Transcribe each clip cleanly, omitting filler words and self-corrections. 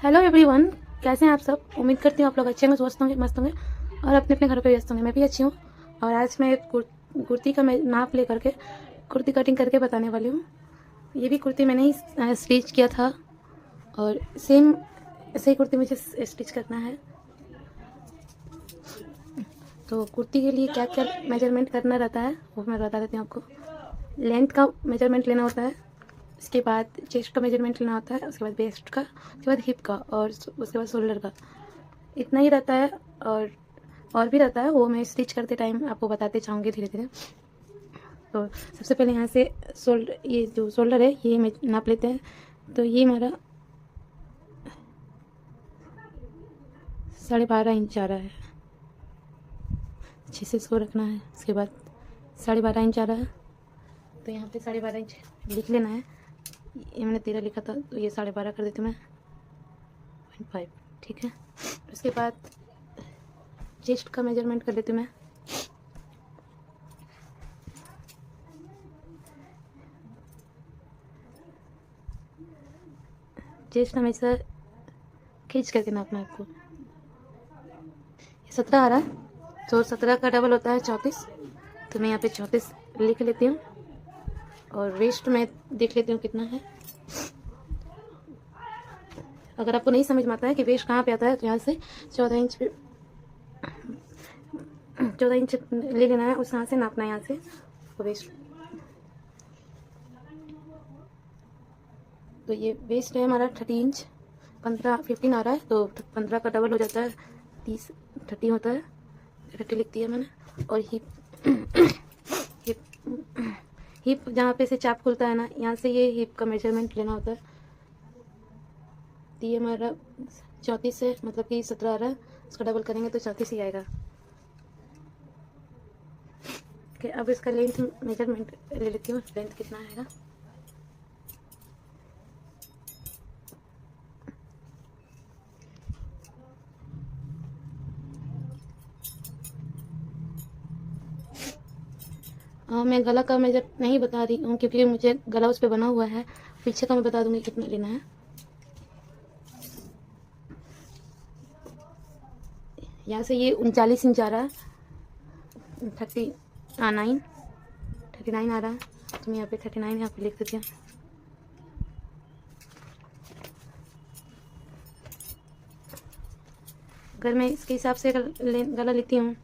Hello everyone, कैसे हैं आप सब। उम्मीद करती हूँ आप लोग अच्छे होंगे, स्वस्थ होंगे, मस्त होंगे और अपने अपने घरों पे व्यस्त होंगे। मैं भी अच्छी हूँ। और आज मैं कुर्ती का मैं नाप ले करके कुर्ती कटिंग करके बताने वाली हूँ। ये भी कुर्ती मैंने ही स्टिच किया था और सेम ऐसे ही कुर्ती मुझे स्टिच करना है। तो कुर्ती के लिए क्या क्या मेजरमेंट करना रहता है वो मैं बता देती हूँ आपको। लेंथ का मेजरमेंट लेना होता है, उसके बाद चेस्ट का मेजरमेंट लेना होता है, उसके बाद वेस्ट का, उसके बाद हिप का और उसके बाद शोल्डर का। इतना ही रहता है और भी रहता है, वो मैं स्टिच करते टाइम आपको बताते जाऊँगी धीरे धीरे। तो सबसे पहले यहाँ से ये जो शोल्डर है ये मैं नाप लेते हैं। तो ये हमारा 12.5 इंच आ रहा है, अच्छे से इसको रखना है। उसके बाद 12.5 इंच आ रहा है, तो यहाँ पे 12.5 इंच लिख लेना है। ये मैंने 13 लिखा था तो ये 12.5 कर देती हूँ मैं, 0.5। ठीक है, उसके बाद चेस्ट का मेजरमेंट कर लेती हूँ मैं। चेस्ट हमेशा खींच करके नापना है आपको। 17 आ रहा है, तो 17 का डबल होता है 34, तो मैं यहाँ पे 34 लिख लेती हूँ। और वेस्ट में देख लेती हूँ कितना है। अगर आपको नहीं समझ में आता है कि वेस्ट कहाँ पे आता है तो यहाँ से 14 इंच पे 14 इंच ले लेना है, उस यहाँ से नापना है, यहाँ से वेस्ट। तो ये वेस्ट है हमारा 30 इंच, 15 आ रहा है, तो 15 का डबल हो जाता है 30 होता है, 30 लिख दिया मैंने। और हिप हिप जहाँ पे से चाप खुलता है ना, यहाँ से ये हिप का मेजरमेंट लेना होता है। तो ये हमारा 34 है, मतलब कि 17 आ रहा है, उसका डबल करेंगे तो 34 ही आएगा। ओके, अब इसका लेंथ मेजरमेंट ले लेती हूँ, लेंथ कितना आएगा। मैं गला का मेजर नहीं बता रही हूँ क्योंकि मुझे गला उस पर बना हुआ है। पीछे का मैं बता दूंगी कितना लेना है। यहाँ से ये 39 इंच आ रहा है, 39 आ रहा है, तो मैं यहाँ पे 39 यहाँ पे लिख देती हूँ। अगर मैं इसके हिसाब से गला लेती हूँ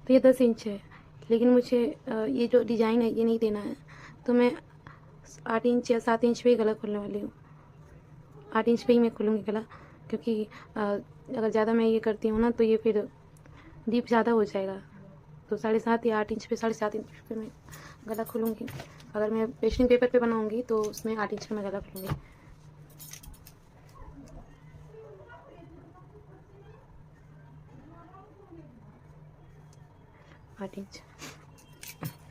तो ये 10 इंच है, लेकिन मुझे ये जो डिज़ाइन है ये नहीं देना है, तो मैं 8 इंच या 7 इंच पे ही गला खोलने वाली हूँ। 8 इंच पे ही मैं खोलूँगी गला, क्योंकि अगर ज़्यादा मैं ये करती हूँ ना तो ये फिर डीप ज़्यादा हो जाएगा। तो 7.5 या 8 इंच पे, 7.5 इंच पे मैं गला खोलूँगी। अगर मैं पेस्टिंग पेपर पे बनाऊँगी तो उसमें 8 इंच का मैं गला खोलूँगी।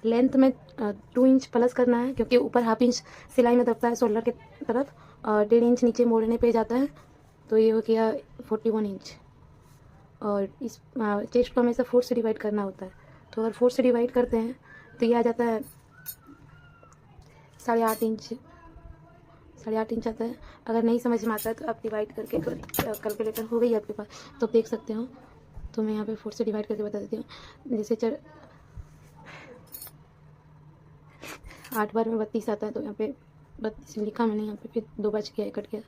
लेंथ में 2 इंच प्लस करना है, क्योंकि ऊपर हाफ इंच सिलाई में दबता है शोल्डर के तरफ, और 1.5 इंच नीचे मोड़ने पे जाता है, तो ये हो गया 41 इंच। और इस चेस्ट को हमेशा 4 से डिवाइड करना होता है, तो अगर 4 से डिवाइड करते हैं तो ये आ जाता है 8.5 इंच, 8.5 इंच आता है। अगर नहीं समझ में आता है तो आप डिवाइड करके, कैलकुलेटर हो गई आपके पास तो देख सकते हो। तो मैं यहाँ पे 4 से डिवाइड करके बता देती हूँ। जैसे 8 बार में 32 आता है, तो यहाँ पे 32 लिखा मैंने, यहाँ पे फिर 2 बच गया, कट गया,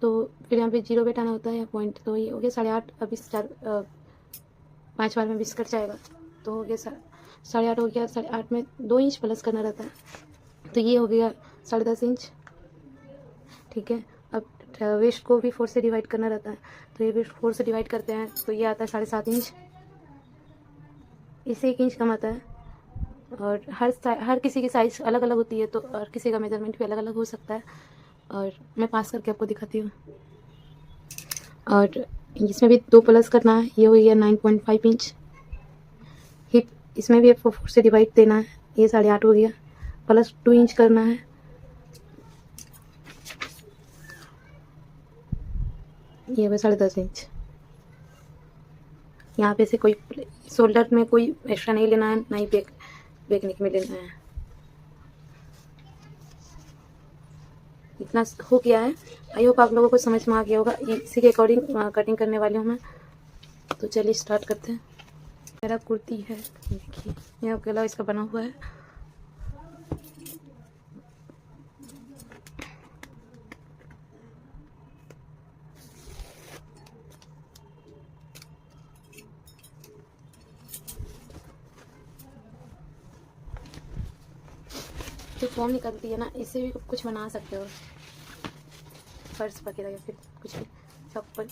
तो फिर यहाँ पे 0 बैठाना होता है या पॉइंट। तो ये हो गया 8.5। अब इस 5 बार में 20 कट जाएगा, तो हो गया 8.5 हो गया। 8.5 में 2 इंच प्लस करना रहता है, तो ये हो गया 10.5 इंच। ठीक है, अब वेस्ट को भी 4 से डिवाइड करना रहता है, तो ये वेस्ट 4 से डिवाइड करते हैं तो ये आता है 7.5 इंच। इससे 1 इंच कम आता है। और हर किसी की साइज़ अलग अलग होती है, तो और किसी का मेजरमेंट भी अलग अलग हो सकता है। और मैं पास करके आपको दिखाती हूँ। और इसमें भी 2 प्लस करना है, ये हो गया 9.5 इंच। हिप इसमें भी आपको 4 से डिवाइड देना है, ये 8.5 हो गया, प्लस 2 इंच करना है, ये हो 10.5 इंच। यहाँ पे से कोई शोल्डर में कोई एक्स्ट्रा नहीं लेना है, ना ही बैक नेक में लेना है। इतना हो गया है। आई होप आप लोगों को समझ में आ गया होगा। इसी के अकॉर्डिंग कटिंग करने वाली हूँ मैं। तो चलिए स्टार्ट करते हैं। मेरा कुर्ती है, देखिए यह गला इसका बना हुआ है। जो फॉर्म निकलती है ना, इससे भी कुछ बना सकते हो, पर्स वगैरह या फिर कुछ भी चप्पल।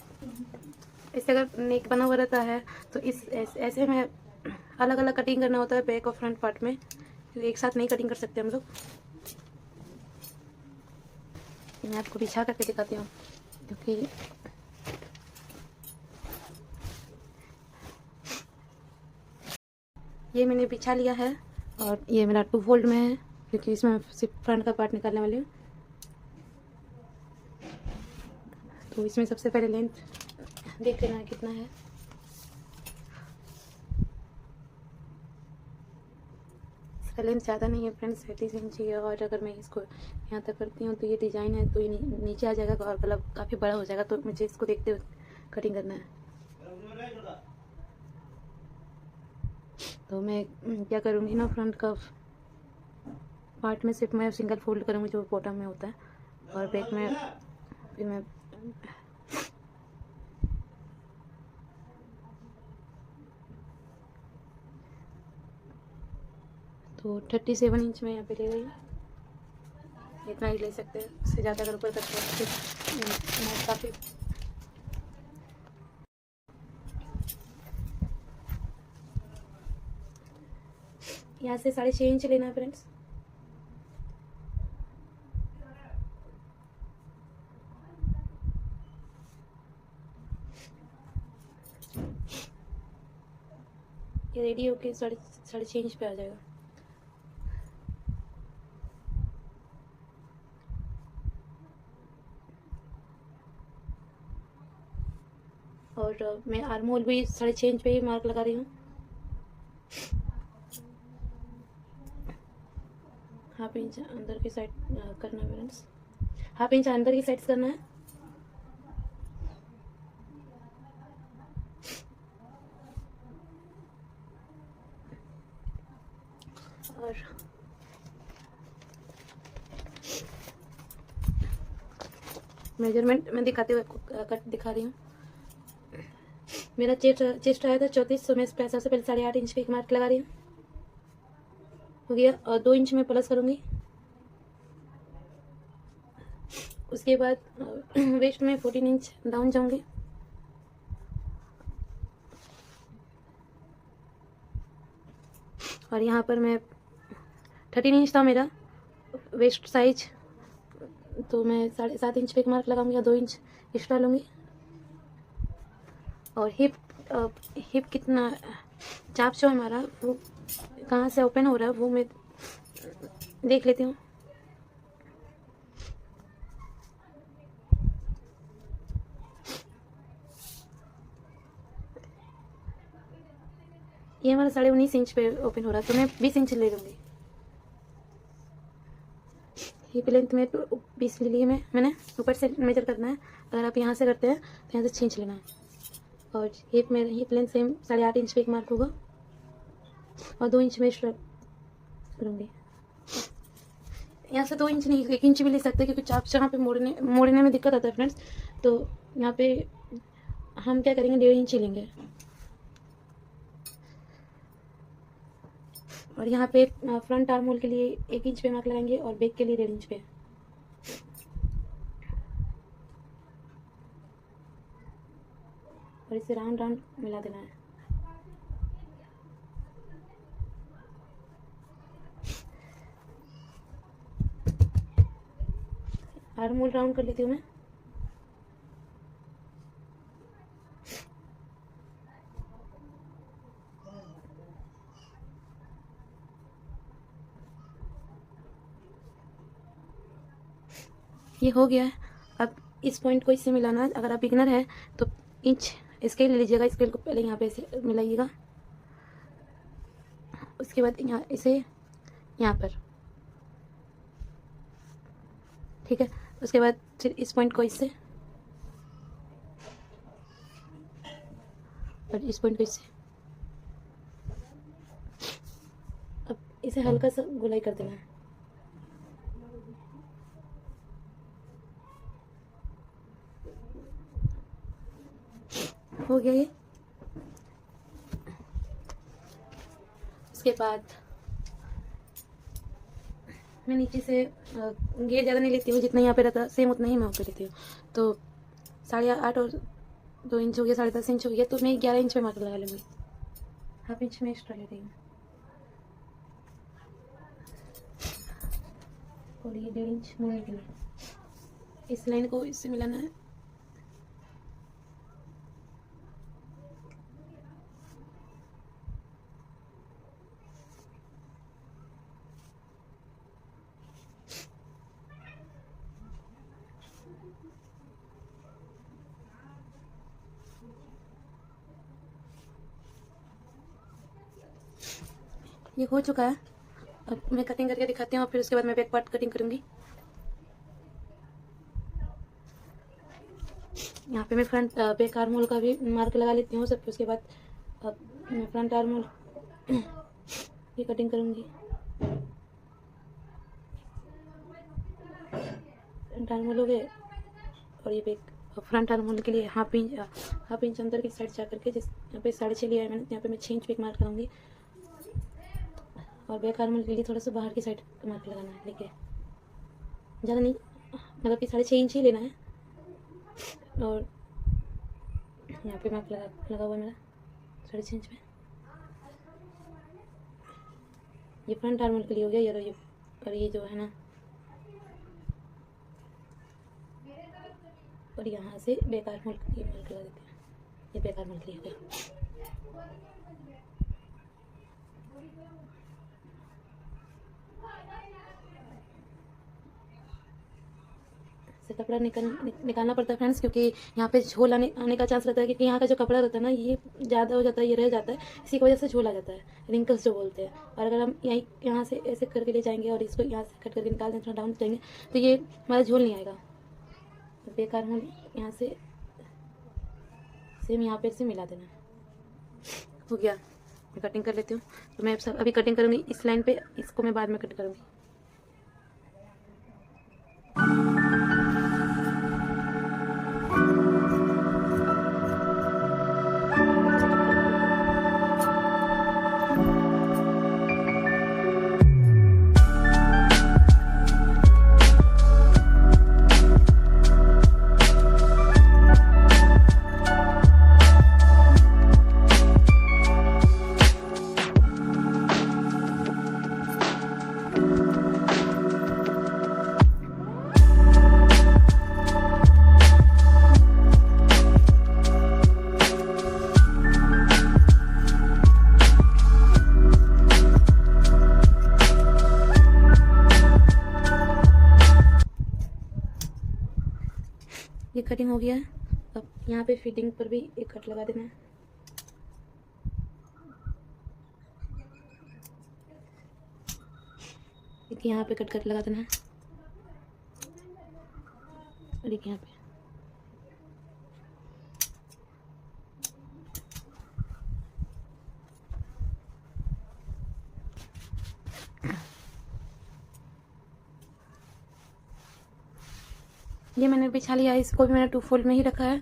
इससे अगर नेक बना हुआ रहता है तो ऐसे में अलग अलग कटिंग करना होता है बैक और फ्रंट पार्ट में, क्योंकि एक साथ नहीं कटिंग कर सकते हम लोग। मैं आपको बिछा करके दिखाती हूँ, क्योंकि ये मैंने बिछा लिया है और ये मेरा 2 फोल्ड में है, क्योंकि इसमें सिर्फ फ्रंट का पार्ट निकालने वाली हूँ। तो इसमें सबसे पहले लेंथ देख लेना है कितना है। इसका लेंथ ज़्यादा नहीं है फ्रेंड्स, 37 इंच है। और अगर मैं इसको यहाँ तक करती हूँ तो ये डिज़ाइन है, तो ये नीचे आ जाएगा और गला काफ़ी बड़ा हो जाएगा। तो मुझे इसको देखते हुए कटिंग करना है। तो मैं क्या करूँगी ना, फ्रंट का पार्ट में सिर्फ मैं सिंगल फोल्ड करूँगी जो बॉटम में होता है, और बैक में फिर मैं तो 37 इंच में यहाँ पे ले रही हूँ। इतना ही ले सकते हैं, उससे ज़्यादा अगर ऊपर करते हैं तो काफ़ी। यहाँ से 6.5 इंच लेना है फ्रेंड्स। ये रेडी होके 6.5 इंच पे आ जाएगा। और मैं आर्म होल भी 6.5 इंच पे ही मार्क लगा रही हूँ। हाफ इंच अंदर की साइड करना है फ्रेंड्स, हाफ इंच अंदर की साइड करना है। और मेजरमेंट मैं दिखाते हुए कट दिखा रही हूँ। मेरा चेस्ट आया था 34, तो मैं इस पे सबसे पहले 8.5 इंच पे एक मार्क लगा रही हूँ। हो गया। और 2 इंच में प्लस करूँगी। उसके बाद वेस्ट में 14 इंच डाउन जाऊँगी। और यहाँ पर मैं 13 इंच था मेरा वेस्ट साइज, तो मैं 7.5 इंच पे एक मार्क लगाऊंगी और 2 इंच एक्स्ट्रा लूँगी। और हिप कितना चाप जो हमारा वो कहाँ से ओपन हो रहा है वो मैं देख लेती हूँ। ये हमारा 19.5 इंच पे ओपन हो रहा है, तो मैं 20 इंच ले लूँगी। हिप लेंथ में 20 ले लिए मैंने ऊपर से मेजर करना है। अगर आप यहाँ से करते हैं तो यहाँ से 6 इंच लेना है। और हिप लेंथ सेम 8.5 इंच पे एक मार्क होगा और 2 इंच में एक्स्ट्रा करूँगी। यहाँ से 2 इंच नहीं 1 इंच भी ले सकते हैं, क्योंकि चाप जहाँ पे मोड़ने में दिक्कत आता है फ्रेंड्स। तो यहाँ पे हम क्या करेंगे, 1.5 इंच ही लेंगे। और यहाँ पे फ्रंट आर्म होल के लिए 1 इंच पे मार्क लगाएंगे और बैक के लिए 1.5 इंच पे। और इसे राउंड राउंड मिला देना है। आर्म होल राउंड कर लेती हूँ मैं। ये हो गया है। अब इस पॉइंट को इससे मिलाना है। अगर आप बिगनर है तो इंच स्केल ले लीजिएगा, स्केल को पहले यहाँ पे ऐसे मिलाइएगा। उसके बाद इसे यहाँ पर, ठीक है। उसके बाद फिर इस पॉइंट को इससे और इस पॉइंट को इससे, अब इसे हल्का सा गोलाई कर देना है। हो गया ये। उसके बाद मैं नीचे से घेर ज़्यादा नहीं लेती हूँ, जितना यहाँ पे रहता सेम उतना ही मैं वहाँ पे लेती हूँ। तो 8.5 और 2 इंच हो गया, 10.5 इंच हो गया, तो मैं 11 इंच पे मार्कर लगा लूँगी। हाफ इंच में एक्स्ट्रा ले रही हूँ और ये 1.5 इंच मोड़ने के लिए इस लाइन को इससे मिलाना है। ये हो चुका है। अब मैं कटिंग करके दिखाती हूँ और फिर उसके बाद मैं बैक पार्ट कटिंग करूँगी। यहाँ पे मैं फ्रंट बैक आर्म होल का भी मार्क लगा लेती हूँ सब। उसके बाद अब मैं फ्रंट आर्म होल की कटिंग करूँगी। फ्रंट आर्म होल हो गए और ये बैक फ्रंट आर्म होल के लिए हाफ इंच अंदर की साइड जा करके, जिस यहाँ पे 6.5 लिया है मैंने, यहाँ पे मैं 6 इंच पे मार्क लगाऊंगी। और बैक आर्म होल के लिए थोड़ा सा बाहर की साइड मार्क लगाना है, लेके ज़्यादा नहीं, मतलब कि 6.5 इंच ही लेना है। और यहाँ पे मार्क लगा हुआ है मेरा 6.5 इंच पे। ये फ्रंट आर्म होल के लिए हो गया यार। ये और ये जो है ना, और यहाँ से बैक आर्म होल के लिए मार्क लगा देते हैं। ये बैक आर्म होल के लिए हो गया। से कपड़ा निकालना पड़ता है फ्रेंड्स, क्योंकि यहाँ पे झोल आने का चांस रहता है, क्योंकि यहाँ का जो कपड़ा रहता है ना, ये ज़्यादा हो जाता है, ये रह जाता है, इसी की वजह से झोल आ जाता है, रिंकल्स जो बोलते हैं। और अगर हम यहाँ से ऐसे करके ले जाएंगे और इसको यहाँ से कट करके निकाल दें, थोड़ा डाउन जाएंगे, तो ये हमारा झोल नहीं आएगा। तो बेकार हम यहाँ से सेम यहाँ पे से मिला देना। हो गया। मैं कटिंग कर लेती हूँ। तो मैं अभी कटिंग करूँगी इस लाइन पे, इसको मैं बाद में कट करूँगी। ये कटिंग हो गया है। अब यहाँ पे फिटिंग पर भी एक कट लगा देना है। एक यहाँ पे कट लगा देना है और एक यहाँ पे। ये मैंने बिछा लिया है, इसको भी मैंने 2 फोल्ड में ही रखा है,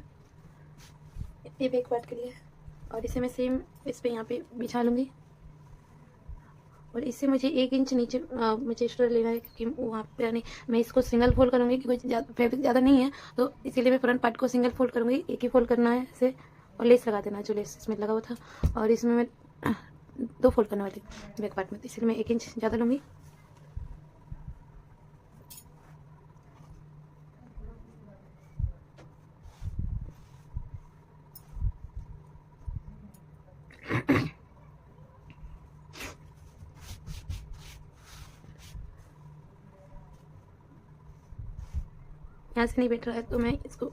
ये बैक पार्ट के लिए। और इसे मैं सेम इस पे यहाँ पे बिछा लूँगी। और इससे मुझे 1 इंच नीचे मुझे एक्स्ट्रा लेना है, क्योंकि वहाँ पे यानी मैं इसको सिंगल फोल्ड करूँगी, क्योंकि फैब्रिक ज़्यादा नहीं है, तो इसीलिए मैं फ्रंट पार्ट को सिंगल फोल्ड करूँगी। एक ही फोल्ड करना है इसे, और लेस लगा देना है जो लेस इसमें लगा हुआ था। और इसमें मैं 2 फोल्ड करने वाली बैक पार्ट में, इसलिए मैं 1 इंच ज़्यादा लूँगी। यहाँ से नहीं बैठ रहा है तो मैं इसको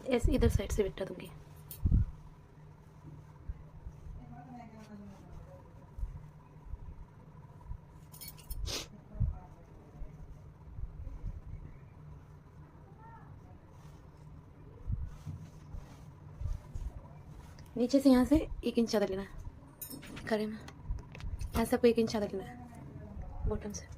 ऐसे इधर साइड से बैठा दूंगी। नीचे से यहाँ से 1 इंच ज़्यादा लेना है खड़े में, यहाँ से आपको 1 इंच ज़्यादा लेना है बॉटम से।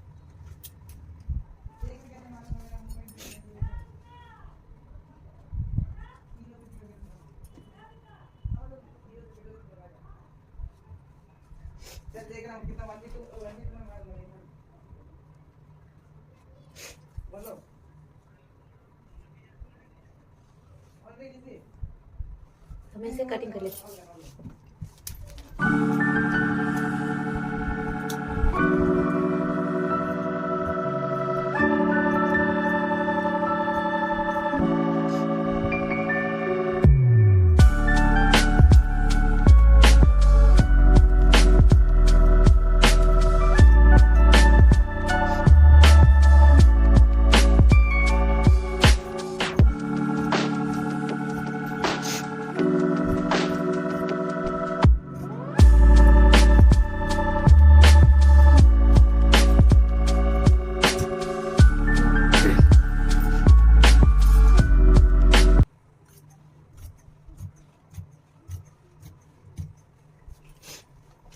हमें इसे कटिंग कर लेते हैं।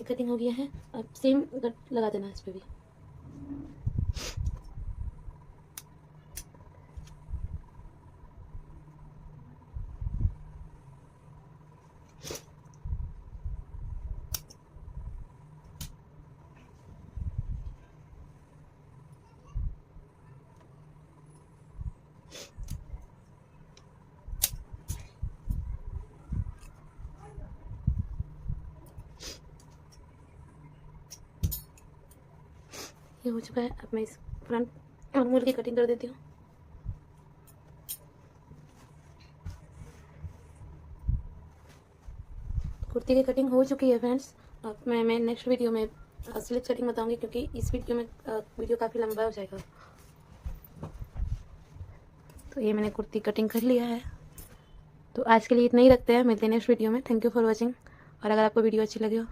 कटिंग हो गया है, अब सेम कट लगा देना इस पे भी। ये हो चुका है। अब मैं इस फ्रंट आर्महोल की कटिंग कर देती हूँ। कुर्ती की कटिंग हो चुकी है फ्रेंड्स। अब मैं नेक्स्ट वीडियो में स्लीव कटिंग बताऊंगी, क्योंकि इस वीडियो में वीडियो काफ़ी लंबा हो जाएगा। तो ये मैंने कुर्ती कटिंग कर लिया है। तो आज के लिए इतना ही रखते हैं, मिलते हैं नेक्स्ट वीडियो में। Thank you for watching. और अगर आपको वीडियो अच्छी लगे हो